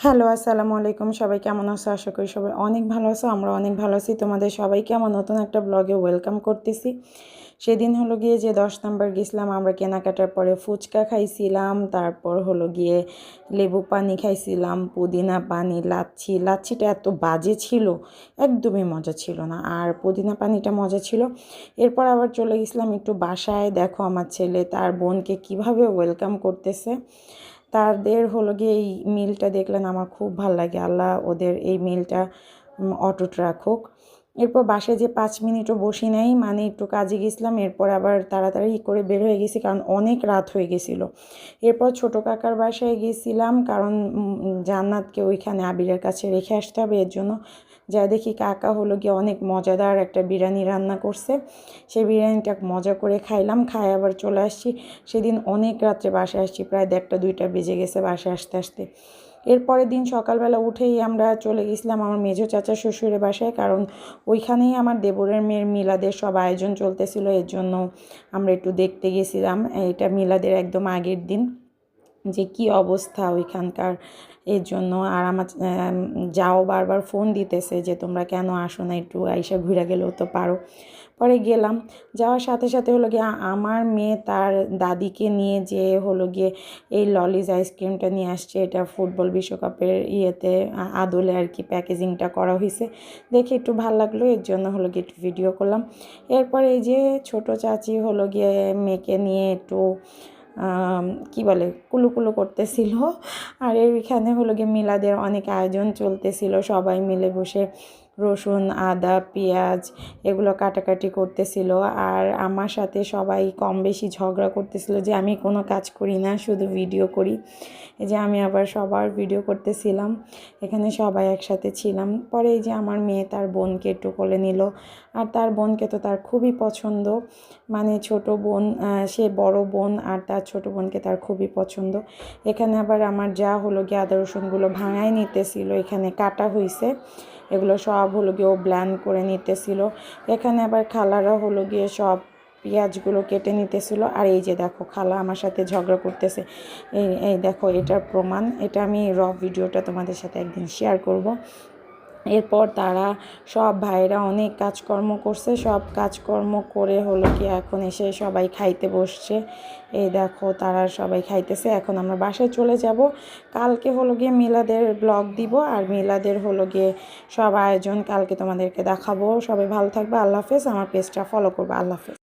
Hello, আসসালামু আলাইকুম। সবাই কেমন আছো? আশা করি সবাই অনেক ভালো আছো। আমরা অনেক ভালো আছি। তোমাদের সবাইকে আমার নতুন একটা ব্লগে ওয়েলকাম করতেছি। সেদিন হলো গিয়ে যে 10 নাম্বার গেছিলাম, আমরা কেনাকাটার পরে ফুচকা খাইছিলাম, তারপর হলো গিয়ে লেবু পানি খাইছিলাম, পুদিনা পানি, লাচ্ছি। লাচ্ছিটা এত বাজে ছিল, একদমই মজা ছিল না। আর পুদিনা পানিটা মজা ছিল। এরপর আবার চলে গেছিলাম একটু বাসায়। দেখো আমার ছেলে তার বোনকে কিভাবে ওয়েলকাম করতেছে। তাদের হলো গিয়ে এই মিলটা দেখলেন আমার খুব ভাল লাগে। আল্লাহ ওদের এই মিলটা অটুট রাখুক। এরপর বাসায় যে 5 মিনিটও বসি নাই, মানে একটু কাজে গেছিলাম, এরপর আবার তাড়াতাড়ি করে বের হয়ে গেছি কারণ অনেক রাত হয়ে গেছিল। এরপর ছোটো কাকার বাসায় গেছিলাম কারণ জান্নাতকে ওইখানে আবিরের কাছে রেখে আসতে হবে, এর জন্য যা দেখি কাকা হলো গিয়ে অনেক মজাদার একটা বিরিয়ানি রান্না করছে। সেই বিরিয়ানিটা মজা করে খাইলাম, খাই আবার চলে আসছি। সেদিন অনেক রাত্রে বাসায় আসছি, প্রায় 1টা 2টা বেজে গেছে বাসায় আসতে আসতে। এরপরের দিন সকালবেলা উঠেই আমরা চলে গেছিলাম আমার মেজো চাচা শ্বশুরের বাসায়, কারণ ওইখানেই আমার দেবরের মেয়ের মিলাদের সব আয়োজন চলতেছিল, এর জন্য আমরা একটু দেখতে গেছিলাম। এটা মিলাদের একদম আগের দিন, যে কি অবস্থা ওইখানকার, এর জন্য। আর আমার যাও বারবার ফোন দিতেছে যে তোমরা কেন আসো না, একটু আইসা ঘুরে গেলেও তো পারো। পরে গেলাম, যাওয়ার সাথে সাথে হলো গিয়ে আমার মেয়ে তার দাদিকে নিয়ে যে হলো গিয়ে এই ললিজ আইসক্রিমটা নিয়ে আসছে। এটা ফুটবল বিশ্বকাপের ইয়েতে আদলে আর কি প্যাকেজিংটা করা হয়েছে, দেখে একটু ভালো লাগলো, এর জন্য হলো গিয়ে একটু ভিডিও করলাম। এরপরে এই যে ছোট চাচি হলো গিয়ে মেয়েকে নিয়ে একটু কি বলে কুলুকুলু করতেছিল। আর এইখানে হলো গিয়ে মিলাদের অনেক আয়োজন চলতেছিল, সবাই মিলে বসে রসুন, আদা, পেঁয়াজ এগুলো কাটাকাটি করতেছিল। আর আমার সাথে সবাই কম বেশি ঝগড়া করতেছিল যে আমি কোনো কাজ করি না, শুধু ভিডিও করি। এই যে আমি আবার সবার ভিডিও করতেছিলাম, এখানে সবাই একসাথে ছিলাম। পরে এই যে আমার মেয়ে তার বোনকে একটু কোলে নিল, আর তার বোনকে তো তার খুবই পছন্দ, মানে ছোট বোন, সে বড় বোন আর তার ছোট বোনকে তার খুবই পছন্দ। এখানে আবার আমার যা হলো গিয়ে আদা রসুনগুলো ভাঙাই নিতেছিল, এখানে কাটা হয়েছে, এগুলো সব হলো গিয়ে ও ব্ল্যান্ড করে নিতেছিল। এখানে আবার খালারা হলো গিয়ে সব পেঁয়াজগুলো কেটে নিতেছিল। আর এই যে দেখো খালা আমার সাথে ঝগড়া করতেছে, এই এই দেখো এটার প্রমাণ। এটা আমি ভিডিওটা তোমাদের সাথে একদিন শেয়ার করব। এরপর তারা সব ভাইরা অনেক কাজকর্ম করছে, সব কাজকর্ম করে হলো কি এখন এসে সবাই খাইতে বসছে। এই দেখো তারা সবাই খাইতেছে। এখন আমরা বাসায় চলে যাব। কালকে হলো গিয়ে মিলাদের ব্লগ দিব, আর মিলাদের হলো গিয়ে সব আয়োজন কালকে তোমাদেরকে দেখাবো। সবাই ভালো থাকবে, আল্লাহ হাফেজ। আমার পেজটা ফলো করবে, আল্লাহ হাফেজ।